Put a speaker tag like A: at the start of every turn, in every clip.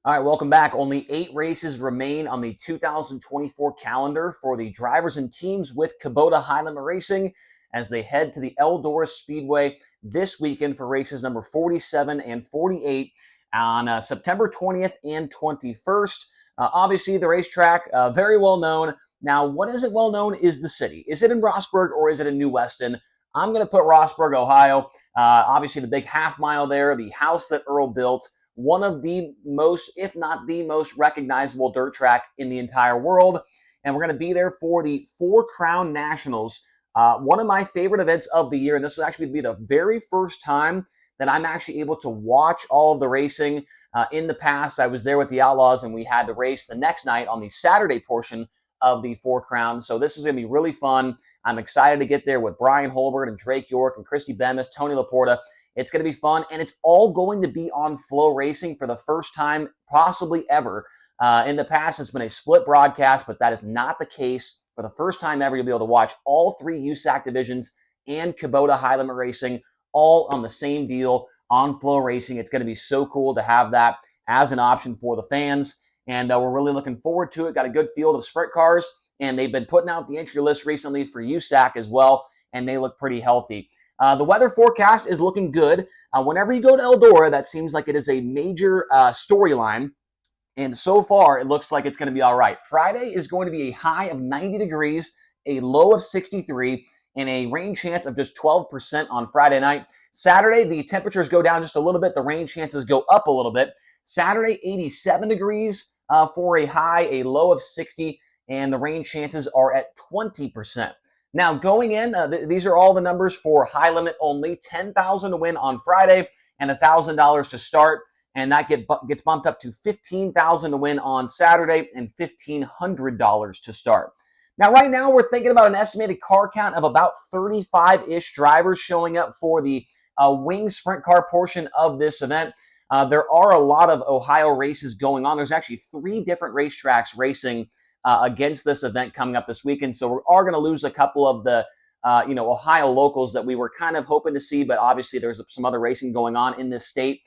A: All right, welcome back. Only 8 races remain on the 2024 calendar for the drivers and teams with Kubota Highland Racing as they head to the Eldora Speedway this weekend for races number 47 and 48 on September 20th and 21st. Obviously, the racetrack, very well known. Now, what isn't well known is the city. Is it in Rossburg or is it in New Weston? I'm going to put Rossburg, Ohio. Obviously, the big half mile there, the house that Earl built, one of the most, if not the most recognizable dirt track in the entire world. And we're going to be there for the Four Crown Nationals, one of my favorite events of the year. And this will actually be the very first time that I'm actually able to watch all of the racing. In the past, I was there with the Outlaws and we had to race the next night on the Saturday portion of the Four Crowns. So this is going to be really fun. I'm excited to get there with Brian Holbert and Drake York and Christy Bemis, Tony Laporta. It's going to be fun, and it's all going to be on Flow Racing for the first time, possibly ever. In the past, it's been a split broadcast, but that is not the case. For the first time ever, you'll be able to watch all 3 USAC divisions and Kubota Highland Racing all on the same deal on Flow Racing. It's going to be so cool to have that as an option for the fans, and we're really looking forward to it. Got a good field of sprint cars, and they've been putting out the entry list recently for USAC as well, and they look pretty healthy. The weather forecast is looking good. Whenever you go to Eldora, that seems like it is a major storyline. And so far, it looks like it's going to be all right. Friday is going to be a high of 90 degrees, a low of 63, and a rain chance of just 12% on Friday night. Saturday, the temperatures go down just a little bit. The rain chances go up a little bit. Saturday, 87 degrees for a high, a low of 60, and the rain chances are at 20%. Now, going in, these are all the numbers for high limit only. $10,000 to win on Friday and $1,000 to start. And that gets bumped up to $15,000 to win on Saturday and $1,500 to start. Now, right now, we're thinking about an estimated car count of about 35-ish drivers showing up for the wing sprint car portion of this event. There are a lot of Ohio races going on. There's actually 3 different racetracks racing against this event coming up this weekend. So we are going to lose a couple of the Ohio locals that we were kind of hoping to see, but obviously there's some other racing going on in this state.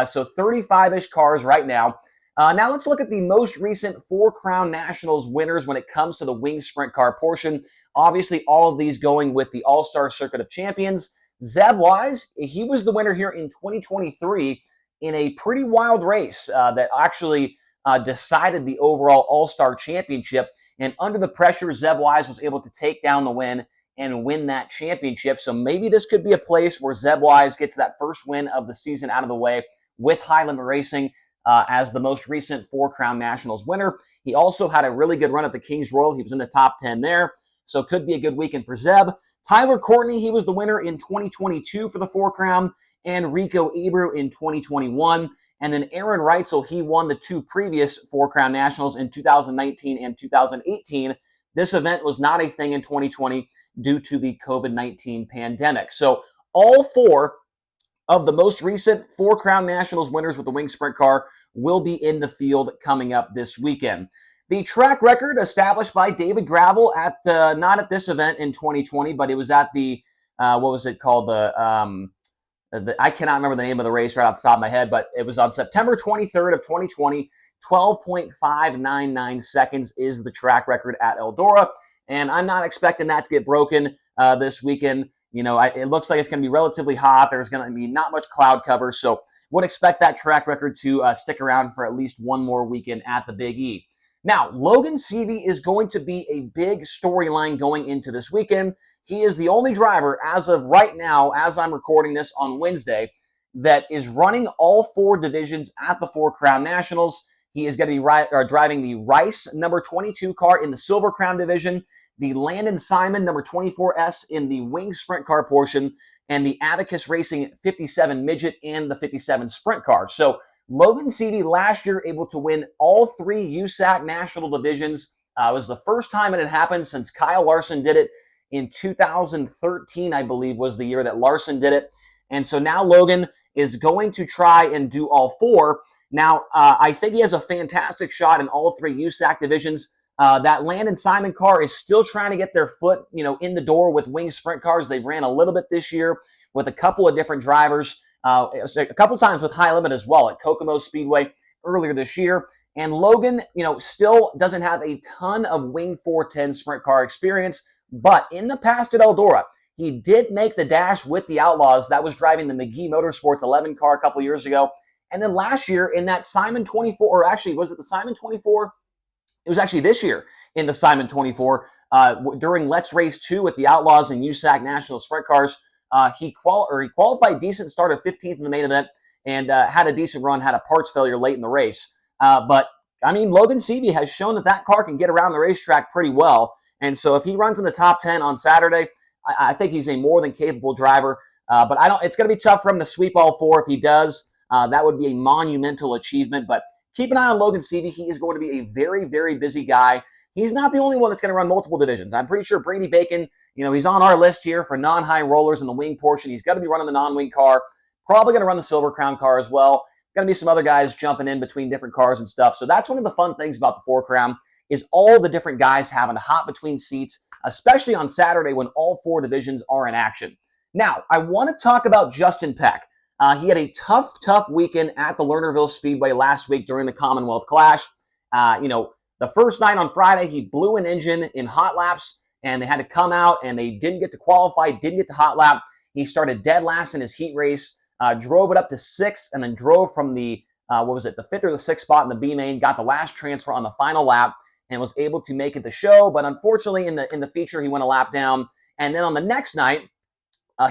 A: So 35-ish cars right now. Now let's look at the most recent Four Crown Nationals winners when it comes to the wing sprint car portion. Obviously, all of these going with the All-Star Circuit of Champions. Zeb Wise, he was the winner here in 2023 in a pretty wild race that actually decided the overall All-Star Championship. And under the pressure, Zeb Wise was able to take down the win and win that championship. So maybe this could be a place where Zeb Wise gets that first win of the season out of the way with Highland Racing as the most recent Four Crown Nationals winner. He also had a really good run at the Kings Royal. He was in the top 10 there. So could be a good weekend for Zeb. Tyler Courtney, he was the winner in 2022 for the Four Crown, and Rico Abreu in 2021. And then Aaron Reitzel, he won the 2 previous Four Crown Nationals in 2019 and 2018. This event was not a thing in 2020 due to the COVID-19 pandemic. So all 4 of the most recent Four Crown Nationals winners with the wing sprint car will be in the field coming up this weekend. The track record established by David Gravel at not at this event in 2020, but it was at the what was it called? I cannot remember the name of the race right off the top of my head, but it was on September 23rd of 2020. 12.599 seconds is the track record at Eldora, and I'm not expecting that to get broken this weekend. You know, it looks like it's going to be relatively hot. There's going to be not much cloud cover, so would expect that track record to stick around for at least one more weekend at the Big E. Now, Logan Seavey is going to be a big storyline going into this weekend. He is the only driver as of right now, as I'm recording this on Wednesday, that is running all 4 divisions at the Four Crown Nationals. He is going to be driving the Rice number 22 car in the Silver Crown division, the Landon Simon number 24S in the wing sprint car portion, and the Abacus Racing 57 midget and the 57 sprint car. So Logan Seavey last year able to win all 3 USAC national divisions. It was the first time it had happened since Kyle Larson did it in 2013, I believe, was the year that Larson did it. And so now Logan is going to try and do all 4. Now, I think he has a fantastic shot in all 3 USAC divisions. That Landon Simon car is still trying to get their foot, in the door with wing sprint cars. They've ran a little bit this year with a couple of different drivers. A couple times with high limit as well at Kokomo Speedway earlier this year. And Logan, still doesn't have a ton of Wing 410 sprint car experience, but in the past at Eldora, he did make the dash with the Outlaws. That was driving the McGee Motorsports 11 car a couple years ago. And then last year in that Simon 24, or actually, was it the Simon 24? It was actually this year in the Simon 24 during Let's Race 2 with the Outlaws and USAC National Sprint Cars. He qualified decent, started 15th in the main event, and had a decent run, had a parts failure late in the race. But, I mean, Logan Seavey has shown that car can get around the racetrack pretty well. And so if he runs in the top 10 on Saturday, I think he's a more than capable driver. But it's going to be tough for him to sweep all four. If he does, that would be a monumental achievement. But keep an eye on Logan Seavey. He is going to be a very, very busy guy. He's not the only one that's going to run multiple divisions. I'm pretty sure Brady Bacon, he's on our list here for non-high rollers in the wing portion. He's going to be running the non-wing car. Probably going to run the Silver Crown car as well. Going to be some other guys jumping in between different cars and stuff. So that's one of the fun things about the 4 Crown is all the different guys having to hop between seats, especially on Saturday when all 4 divisions are in action. Now, I want to talk about Justin Peck. He had a tough weekend at the Lernerville Speedway last week during the Commonwealth Clash. The first night on Friday, he blew an engine in hot laps, and they had to come out, and they didn't get to qualify, didn't get to hot lap. He started dead last in his heat race, drove it up to 6th, and then drove from the 5th or the 6th spot in the B main, got the last transfer on the final lap, and was able to make it the show. But unfortunately, in the feature, he went a lap down. And then on the next night,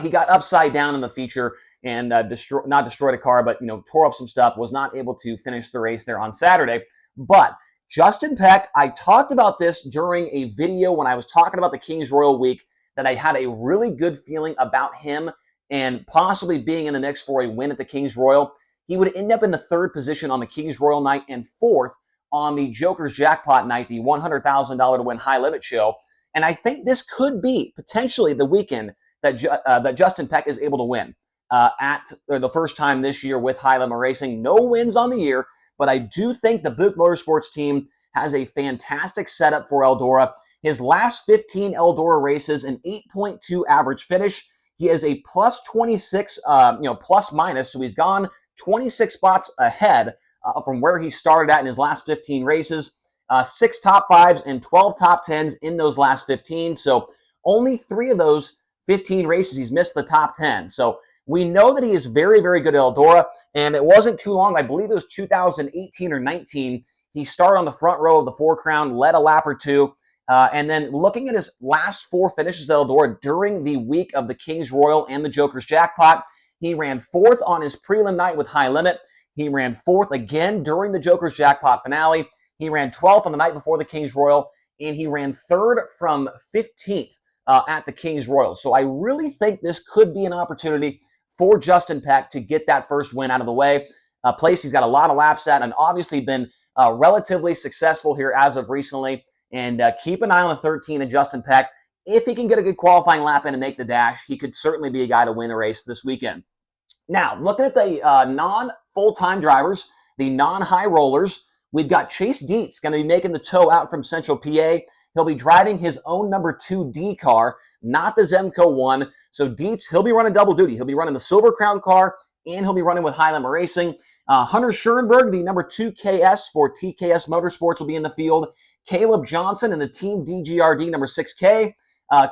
A: he got upside down in the feature and not destroyed a car, but tore up some stuff. Was not able to finish the race there on Saturday. But Justin Peck, I talked about this during a video when I was talking about the Kings Royal Week, that I had a really good feeling about him and possibly being in the mix for a win at the Kings Royal. He would end up in the 3rd position on the Kings Royal night and 4th on the Joker's Jackpot night, the $100,000 to win high limit show. And I think this could be potentially the weekend that Justin Peck is able to win at the first time this year with high limit racing. No wins on the year, but I do think the Buick Motorsports team has a fantastic setup for Eldora. His last 15 Eldora races, an 8.2 average finish. He has a plus 26, plus minus, so he's gone 26 spots ahead from where he started at in his last 15 races. 6 top 5s and 12 top 10s in those last 15. So only 3 of those 15 races he's missed the top 10. So we know that he is very, very good at Eldora, and it wasn't too long. I believe it was 2018 or 19. He started on the front row of the 4 Crown, led a lap or 2, and then looking at his last 4 finishes at Eldora during the week of the Kings Royal and the Joker's Jackpot, he ran 4th on his prelim night with high limit. He ran 4th again during the Joker's Jackpot finale. He ran 12th on the night before the Kings Royal, and he ran 3rd from 15th at the Kings Royal. So I really think this could be an opportunity for Justin Peck to get that first win out of the way. A place he's got a lot of laps at and obviously been relatively successful here as of recently. And keep an eye on the 13 of Justin Peck. If he can get a good qualifying lap in and make the dash, he could certainly be a guy to win a race this weekend. Now, looking at the non-full-time drivers, the non-high rollers, we've got Chase Dietz going to be making the tow out from Central PA. He'll be driving his own number 2D car, not the Zemco 1. So Dietz, he'll be running double duty. He'll be running the Silver Crown car, and he'll be running with High Limit Racing. Hunter Schoenberg, the number 2 KS for TKS Motorsports, will be in the field. Caleb Johnson in the Team DGRD number 6K.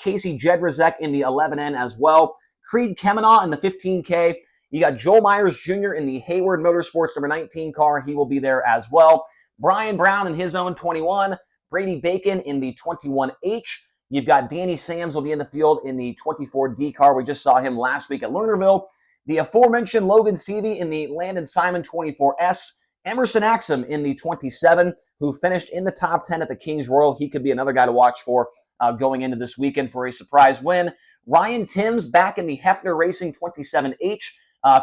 A: Casey Jedrzejek in the 11N as well. Creed Kemenaugh in the 15K. You got Joel Myers Jr. in the Hayward Motorsports number 19 car. He will be there as well. Brian Brown in his own 21. Brady Bacon in the 21H. You've got Danny Sams will be in the field in the 24D car. We just saw him last week at Lernerville. The aforementioned Logan Seavey in the Landon Simon 24S. Emerson Axum in the 27, who finished in the top 10 at the Kings Royal. He could be another guy to watch for going into this weekend for a surprise win. Ryan Timms back in the Hefner Racing 27H.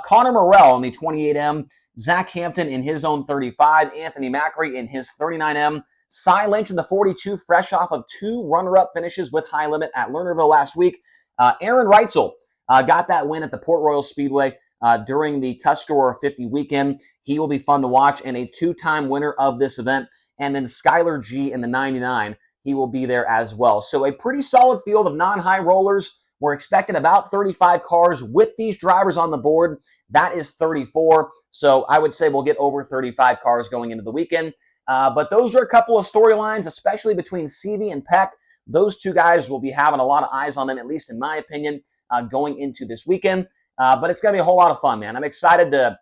A: Connor Morrell in the 28M. Zach Hampton in his own 35. Anthony Macri in his 39M. Cy Lynch in the 42, fresh off of 2 runner-up finishes with High Limit at Lernerville last week. Aaron Reitzel got that win at the Port Royal Speedway during the Tuscarora 50 weekend. He will be fun to watch and a 2-time winner of this event. And then Skylar G in the 99, he will be there as well. So a pretty solid field of non-high rollers We're expecting about 35 cars with these drivers on the board. That is 34. So I would say we'll get over 35 cars going into the weekend. But those are a couple of storylines, especially between CV and Peck. Those two guys will be having a lot of eyes on them, at least in my opinion, going into this weekend. But it's going to be a whole lot of fun, man. I'm excited to,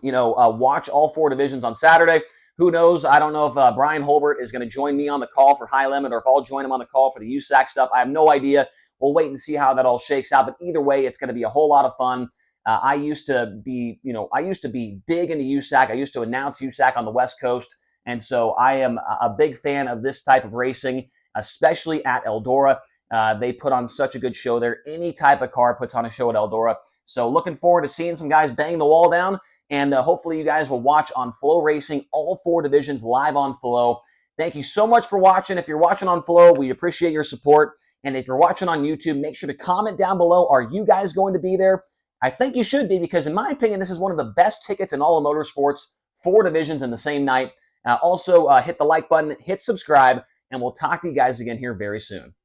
A: watch all four divisions on Saturday. Who knows? I don't know if Brian Holbert is going to join me on the call for High Limit or if I'll join him on the call for the USAC stuff. I have no idea. We'll wait and see how that all shakes out. But either way, it's going to be a whole lot of fun. I used to be big into USAC. I used to announce USAC on the West Coast. And so I am a big fan of this type of racing, especially at Eldora. They put on such a good show there. Any type of car puts on a show at Eldora. So looking forward to seeing some guys bang the wall down. And hopefully you guys will watch on Flow Racing, all four divisions live on Flow. Thank you so much for watching. If you're watching on Flow, we appreciate your support. And if you're watching on YouTube, make sure to comment down below. Are you guys going to be there? I think you should be because, in my opinion, this is one of the best tickets in all of motorsports. Four divisions in the same night. Also, hit the like button, hit subscribe, and we'll talk to you guys again here very soon.